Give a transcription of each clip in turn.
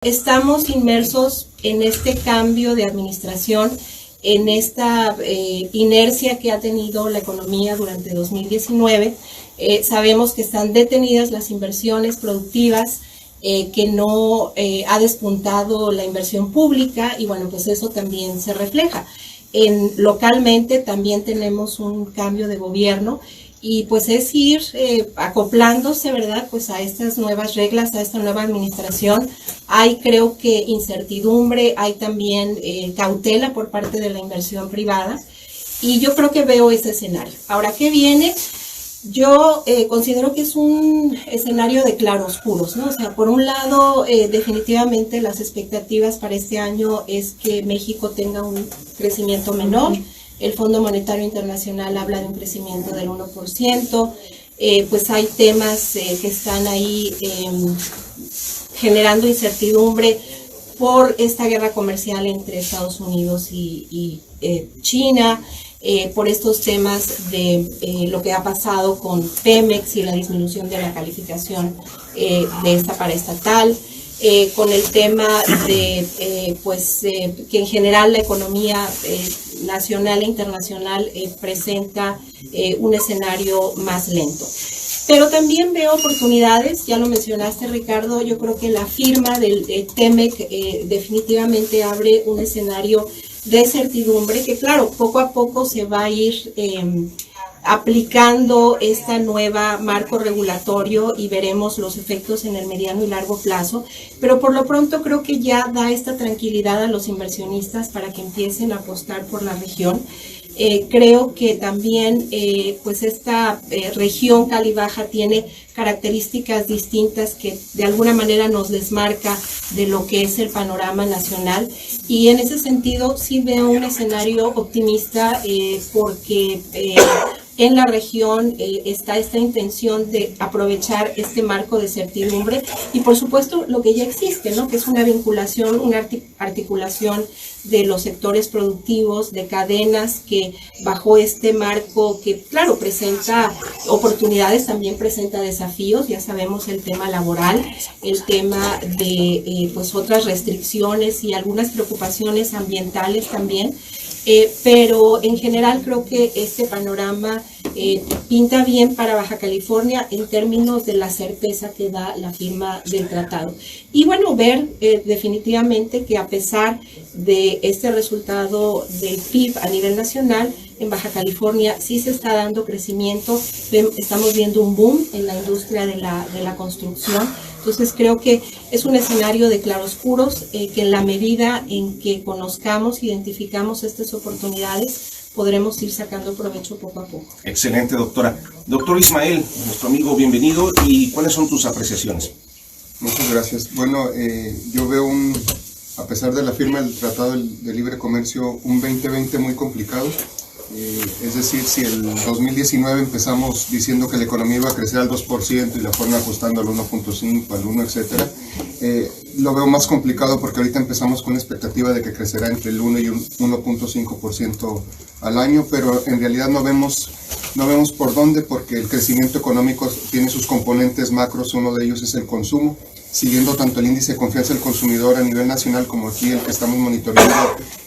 Estamos inmersos en este cambio de administración, en esta inercia que ha tenido la economía durante 2019. Sabemos que están detenidas las inversiones productivas, que no ha despuntado la inversión pública y bueno, pues eso también se refleja. Localmente también tenemos un cambio de gobierno y pues es ir acoplándose, ¿verdad? Pues a estas nuevas reglas, a esta nueva administración. Hay, creo que, incertidumbre, hay también cautela por parte de la inversión privada y yo creo que veo ese escenario. Ahora, ¿qué viene? Yo considero que es un escenario de claroscuros, ¿no? O sea, por un lado, definitivamente las expectativas para este año es que México tenga un crecimiento menor. El Fondo Monetario Internacional habla de un crecimiento del 1%, pues hay temas que están ahí generando incertidumbre por esta guerra comercial entre Estados Unidos y China, por estos temas de lo que ha pasado con Pemex y la disminución de la calificación de esta paraestatal. Con el tema de que en general la economía nacional e internacional presenta un escenario más lento. Pero también veo oportunidades, ya lo mencionaste, Ricardo. Yo creo que la firma del TEMEC definitivamente abre un escenario de certidumbre que, claro, poco a poco se va a ir aplicando esta nueva marco regulatorio y veremos los efectos en el mediano y largo plazo, pero por lo pronto creo que ya da esta tranquilidad a los inversionistas para que empiecen a apostar por la región. Creo que también pues esta región Cali-Baja tiene características distintas que de alguna manera nos desmarca de lo que es el panorama nacional y en ese sentido sí veo un escenario optimista porque en la región está esta intención de aprovechar este marco de certidumbre y por supuesto lo que ya existe, ¿no? Que es una vinculación, una articulación de los sectores productivos, de cadenas que bajo este marco que claro presenta oportunidades, también presenta desafíos. Ya sabemos el tema laboral, el tema de pues otras restricciones y algunas preocupaciones ambientales también. Pero en general creo que este panorama pinta bien para Baja California en términos de la certeza que da la firma del tratado. Y bueno, ver definitivamente que a pesar de este resultado del PIB a nivel nacional, en Baja California sí se está dando crecimiento, estamos viendo un boom en la industria de la construcción. Entonces creo que es un escenario de claroscuros que en la medida en que conozcamos, identificamos estas oportunidades, podremos ir sacando provecho poco a poco. Excelente, doctora. Doctor Ismael, nuestro amigo, bienvenido. ¿Y cuáles son tus apreciaciones? Muchas gracias. Bueno, yo veo a pesar de la firma del Tratado de Libre Comercio, un 2020 muy complicado. Es decir, si el 2019 empezamos diciendo que la economía iba a crecer al 2% y la fueron ajustando al 1.5, al 1, etcétera, lo veo más complicado porque ahorita empezamos con la expectativa de que crecerá entre el 1 y un 1.5% al año, pero en realidad no vemos por dónde, porque el crecimiento económico tiene sus componentes macros. Uno de ellos es el consumo, siguiendo tanto el índice de confianza del consumidor a nivel nacional como aquí el que estamos monitoreando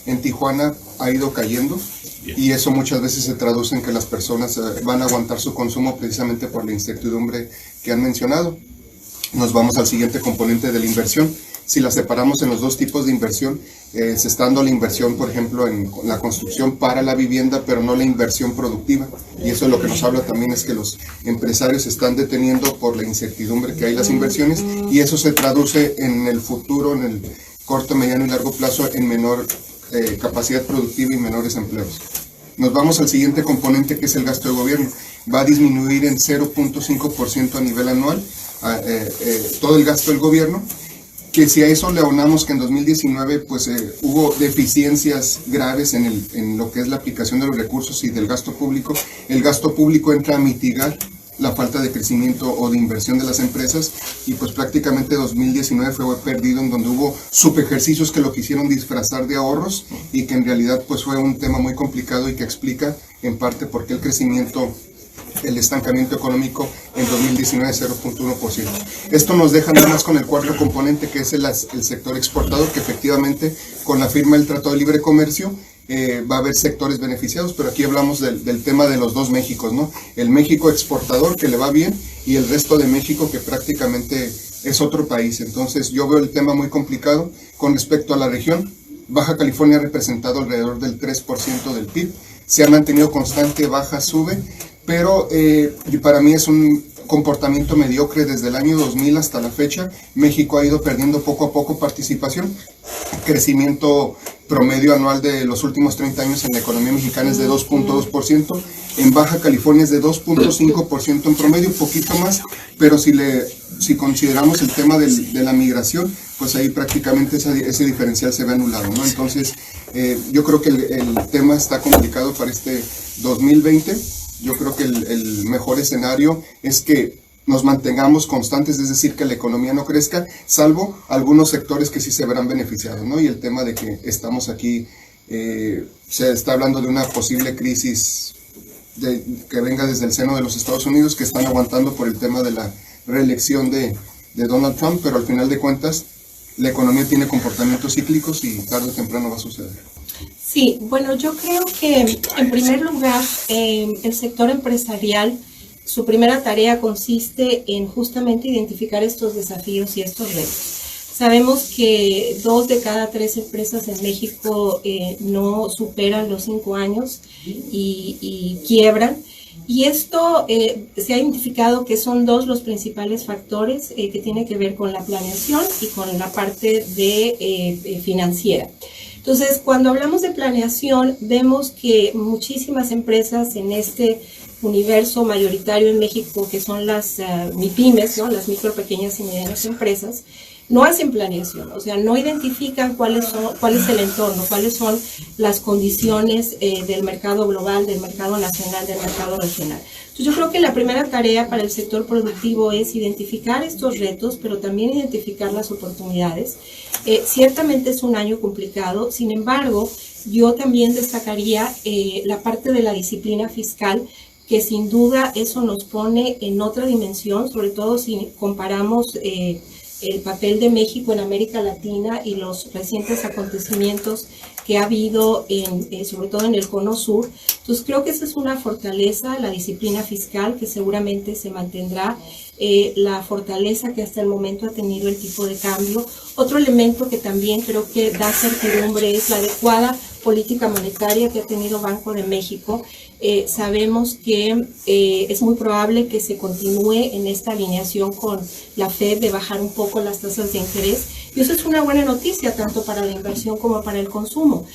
en Tijuana ha ido cayendo. Y eso muchas veces se traduce en que las personas van a aguantar su consumo precisamente por la incertidumbre que han mencionado. Nos vamos al siguiente componente de la inversión. Si la separamos en los dos tipos de inversión, se está dando la inversión, por ejemplo, en la construcción para la vivienda, pero no la inversión productiva. Y eso lo que nos habla también es que los empresarios están deteniendo por la incertidumbre que hay las inversiones, y eso se traduce en el futuro, en el corto, mediano y largo plazo, en menor capacidad productiva y menores empleos. Nos vamos al siguiente componente, que es el gasto de gobierno. Va a disminuir en 0.5% a nivel anual todo el gasto del gobierno, que si a eso le aunamos que en 2019 pues, hubo deficiencias graves en lo que es la aplicación de los recursos y del gasto público, el gasto público entra a mitigar la falta de crecimiento o de inversión de las empresas, y pues prácticamente 2019 fue perdido, en donde hubo subejercicios que lo quisieron disfrazar de ahorros y que en realidad pues fue un tema muy complicado y que explica en parte por qué el crecimiento el estancamiento económico en 2019 de 0.1%. Esto nos deja nada más con el cuarto componente, que es el sector exportador, que efectivamente con la firma del Tratado de Libre Comercio va a haber sectores beneficiados, pero aquí hablamos del tema de los dos Méxicos, ¿no? El México exportador, que le va bien, y el resto de México, que prácticamente es otro país. Entonces yo veo el tema muy complicado con respecto a la región. Baja California ha representado alrededor del 3% del PIB, se ha mantenido constante, baja, sube, pero para mí es un comportamiento mediocre desde el año 2000 hasta la fecha. México ha ido perdiendo poco a poco participación. Crecimiento promedio anual de los últimos 30 años en la economía mexicana es de 2.2%, en Baja California es de 2.5% en promedio, un poquito más, pero si consideramos el tema de la migración, pues ahí prácticamente ese diferencial se ve anulado, ¿no? Entonces, yo creo que el tema está complicado para este 2020. Yo creo que el mejor escenario es que nos mantengamos constantes, es decir, que la economía no crezca, salvo algunos sectores que sí se verán beneficiados, ¿no? Y el tema de que estamos aquí, se está hablando de una posible crisis que venga desde el seno de los Estados Unidos, que están aguantando por el tema de la reelección de Donald Trump, pero al final de cuentas la economía tiene comportamientos cíclicos y tarde o temprano va a suceder. Sí, bueno, yo creo que en primer lugar el sector empresarial, su primera tarea consiste en justamente identificar estos desafíos y estos retos. Sabemos que 2 de cada 3 empresas en México no superan los 5 años y quiebran. Y esto se ha identificado que son 2 los principales factores que tienen que ver con la planeación y con la parte de financiera. Entonces, cuando hablamos de planeación, vemos que muchísimas empresas en este universo mayoritario en México, que son las MIPYMES, ¿no? Las micro, pequeñas y medianas empresas, no hacen planeación, o sea, no identifican cuál es el entorno, cuáles son las condiciones del mercado global, del mercado nacional, del mercado regional. Entonces, yo creo que la primera tarea para el sector productivo es identificar estos retos, pero también identificar las oportunidades. Ciertamente es un año complicado, sin embargo, yo también destacaría la parte de la disciplina fiscal, que sin duda eso nos pone en otra dimensión, sobre todo si comparamos el papel de México en América Latina y los recientes acontecimientos que ha habido, sobre todo en el Cono Sur. Entonces creo que esa es una fortaleza, la disciplina fiscal, que seguramente se mantendrá, la fortaleza que hasta el momento ha tenido el tipo de cambio. Otro elemento que también creo que da certidumbre es la adecuada política monetaria que ha tenido Banco de México. Sabemos que es muy probable que se continúe en esta alineación con la Fed de bajar un poco las tasas de interés, y eso es una buena noticia tanto para la inversión como para el consumo.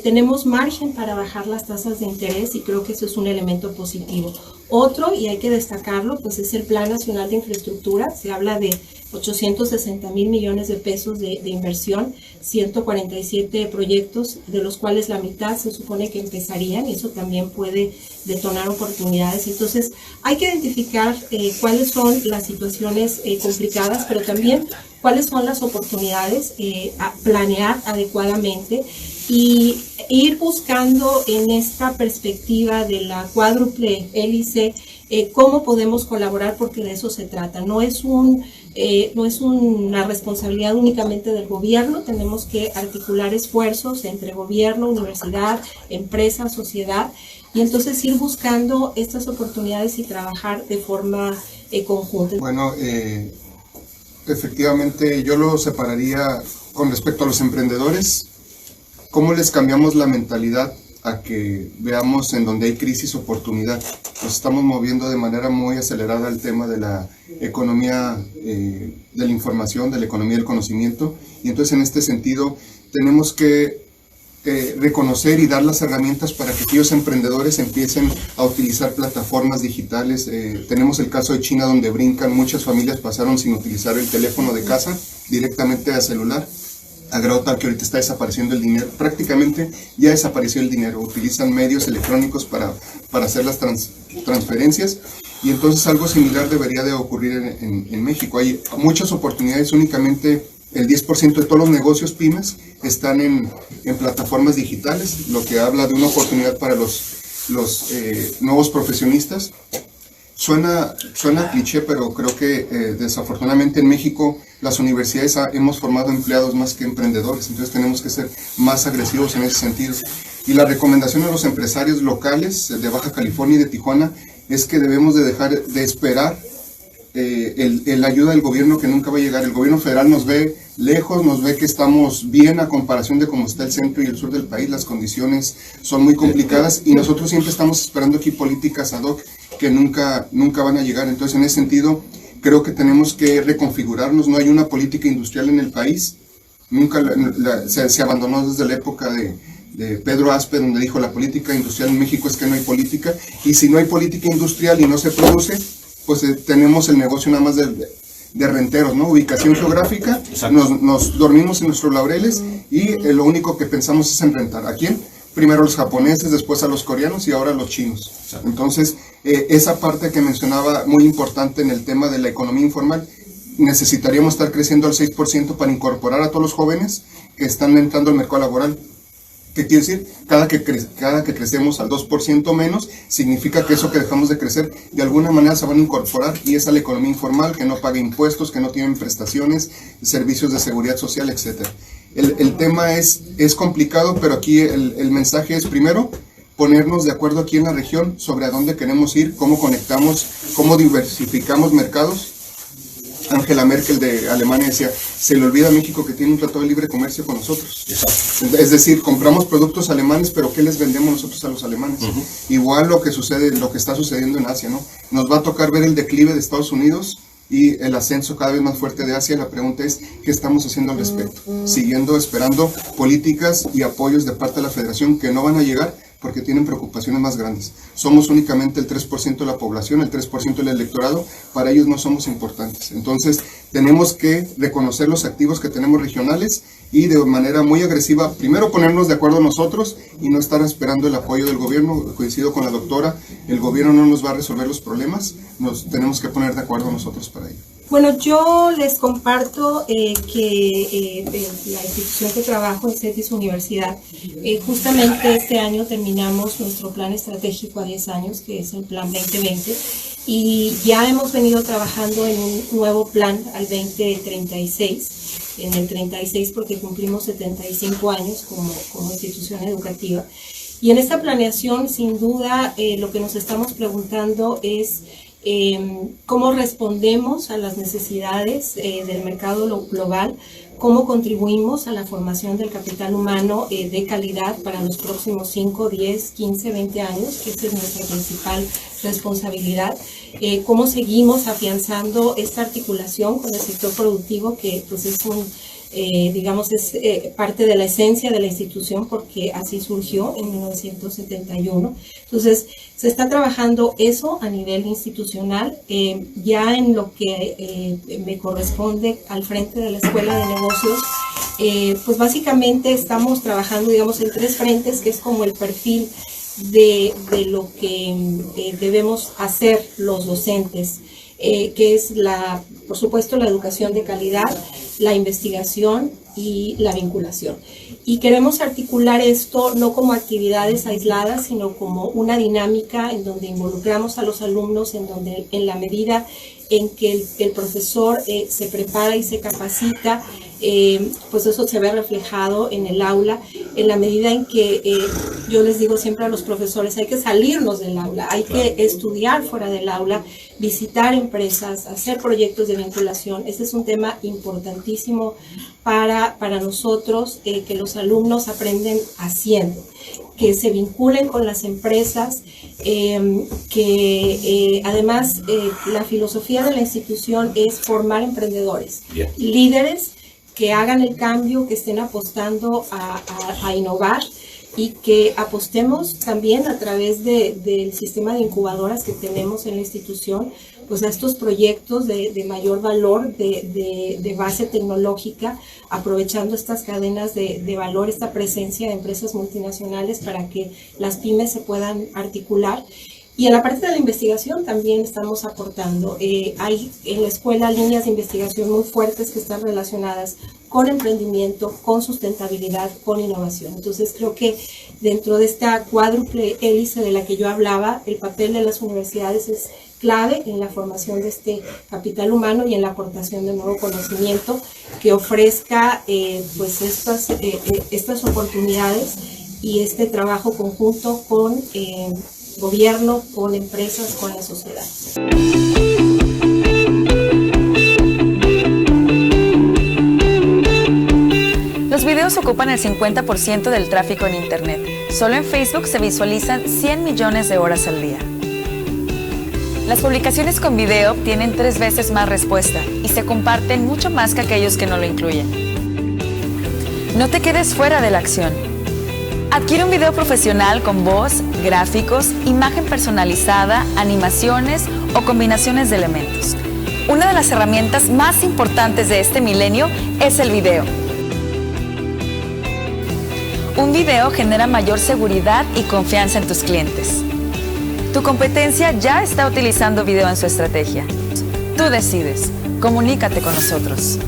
Tenemos margen para bajar las tasas de interés y creo que eso es un elemento positivo. Otro, y hay que destacarlo, pues es el Plan Nacional de Infraestructura. Se habla de 860,000 millones de pesos de inversión, 147 proyectos, de los cuales la mitad se supone que empezarían, y eso también puede detonar oportunidades. Entonces, hay que identificar cuáles son las situaciones complicadas, pero también cuáles son las oportunidades, a planear adecuadamente y ir buscando en esta perspectiva de la cuádruple hélice cómo podemos colaborar, porque de eso se trata. No es una responsabilidad únicamente del gobierno, tenemos que articular esfuerzos entre gobierno, universidad, empresa, sociedad, y entonces ir buscando estas oportunidades y trabajar de forma conjunta. Bueno, efectivamente yo lo separaría con respecto a los emprendedores. ¿Cómo les cambiamos la mentalidad a que veamos en donde hay crisis oportunidad? Nos estamos moviendo de manera muy acelerada al tema de la economía de la información, de la economía del conocimiento, y entonces en este sentido tenemos que reconocer y dar las herramientas para que aquellos emprendedores empiecen a utilizar plataformas digitales. Tenemos el caso de China, donde brincan, muchas familias pasaron sin utilizar el teléfono de casa, directamente a celular, a grado tal que ahorita está desapareciendo el dinero, prácticamente ya desapareció el dinero, utilizan medios electrónicos para hacer las transferencias, y entonces algo similar debería de ocurrir en México. Hay muchas oportunidades, únicamente el 10% de todos los negocios pymes están en plataformas digitales, lo que habla de una oportunidad para los los nuevos profesionistas. Suena cliché, pero creo que desafortunadamente en México las universidades hemos formado empleados más que emprendedores, entonces tenemos que ser más agresivos en ese sentido. Y la recomendación a los empresarios locales de Baja California y de Tijuana es que debemos de dejar de esperar la ayuda del gobierno, que nunca va a llegar. El gobierno federal nos ve lejos, nos ve que estamos bien a comparación de cómo está el centro y el sur del país. Las condiciones son muy complicadas y nosotros siempre estamos esperando aquí políticas ad hoc que nunca van a llegar. Entonces, en ese sentido, creo que tenemos que reconfigurarnos. No hay una política industrial en el país. Nunca se abandonó desde la época de Pedro Aspe, donde dijo la política industrial en México es que no hay política. Y si no hay política industrial y no se produce, pues tenemos el negocio nada más de renteros, ¿no? Ubicación geográfica, nos dormimos en nuestros laureles y lo único que pensamos es en rentar. ¿A quién? Primero a los japoneses, después a los coreanos y ahora a los chinos. Entonces, esa parte que mencionaba, muy importante en el tema de la economía informal, necesitaríamos estar creciendo al 6% para incorporar a todos los jóvenes que están entrando al mercado laboral. ¿Qué quiere decir? Cada que crecemos al 2% menos, significa que eso que dejamos de crecer, de alguna manera se van a incorporar, y es a la economía informal, que no paga impuestos, que no tienen prestaciones, servicios de seguridad social, etc. El tema es complicado, pero aquí el mensaje es, primero, ponernos de acuerdo aquí en la región sobre a dónde queremos ir, cómo conectamos, cómo diversificamos mercados. Angela Merkel de Alemania decía, se le olvida a México que tiene un tratado de libre comercio con nosotros. Exacto. Es decir, compramos productos alemanes, pero ¿qué les vendemos nosotros a los alemanes? Igual lo que está sucediendo en Asia, ¿no? Nos va a tocar ver el declive de Estados Unidos y el ascenso cada vez más fuerte de Asia. La pregunta es, ¿qué estamos haciendo al respecto? Siguiendo esperando políticas y apoyos de parte de la Federación que no van a llegar, porque tienen preocupaciones más grandes. Somos únicamente el 3% de la población, el 3% del electorado, para ellos no somos importantes. Entonces, tenemos que reconocer los activos que tenemos regionales y de manera muy agresiva, primero ponernos de acuerdo nosotros y no estar esperando el apoyo del gobierno. Coincido con la doctora, el gobierno no nos va a resolver los problemas, nos tenemos que poner de acuerdo nosotros para ello. Bueno, yo les comparto que la institución que trabajo en CETIS Universidad, justamente este año terminamos nuestro plan estratégico a 10 años, que es el Plan 2020, y ya hemos venido trabajando en un nuevo plan al 2036, en el 36 porque cumplimos 75 años como institución educativa. Y en esta planeación, sin duda, lo que nos estamos preguntando es cómo respondemos a las necesidades del mercado global, cómo contribuimos a la formación del capital humano de calidad para los próximos 5, 10, 15, 20 años, que esa es nuestra principal responsabilidad, cómo seguimos afianzando esta articulación con el sector productivo, que pues es parte de la esencia de la institución, porque así surgió en 1971. Entonces, se está trabajando eso a nivel institucional. Ya en lo que me corresponde al frente de la Escuela de Negocios, pues básicamente estamos trabajando, digamos, en 3 frentes, que es como el perfil de lo que debemos hacer los docentes, que es por supuesto, la educación de calidad, la investigación y la vinculación. Y queremos articular esto no como actividades aisladas, sino como una dinámica en donde involucramos a los alumnos, en donde en la medida en que el profesor se prepara y se capacita, pues eso se ve reflejado en el aula, en la medida en que yo les digo siempre a los profesores, hay que salirnos del aula, hay que estudiar fuera del aula, visitar empresas, hacer proyectos de vinculación. Este es un tema importantísimo para nosotros, que los alumnos aprenden haciendo, que se vinculen con las empresas, que además la filosofía de la institución es formar emprendedores, líderes que hagan el cambio, que estén apostando a innovar, y que apostemos también a través del sistema de incubadoras que tenemos en la institución, pues a estos proyectos de mayor valor, de base tecnológica, aprovechando estas cadenas de valor, esta presencia de empresas multinacionales para que las pymes se puedan articular. Y en la parte de la investigación también estamos aportando. Hay en la escuela líneas de investigación muy fuertes que están relacionadas con emprendimiento, con sustentabilidad, con innovación. Entonces creo que dentro de esta cuádruple hélice de la que yo hablaba, el papel de las universidades es clave en la formación de este capital humano y en la aportación de nuevo conocimiento que ofrezca pues estas oportunidades y este trabajo conjunto con gobierno, con empresas, con la sociedad. Los videos ocupan el 50% del tráfico en Internet. Solo en Facebook se visualizan 100 millones de horas al día. Las publicaciones con video tienen 3 veces más respuesta y se comparten mucho más que aquellos que no lo incluyen. No te quedes fuera de la acción. Adquiere un video profesional con voz, gráficos, imagen personalizada, animaciones o combinaciones de elementos. Una de las herramientas más importantes de este milenio es el video. Un video genera mayor seguridad y confianza en tus clientes. Tu competencia ya está utilizando video en su estrategia. Tú decides. Comunícate con nosotros.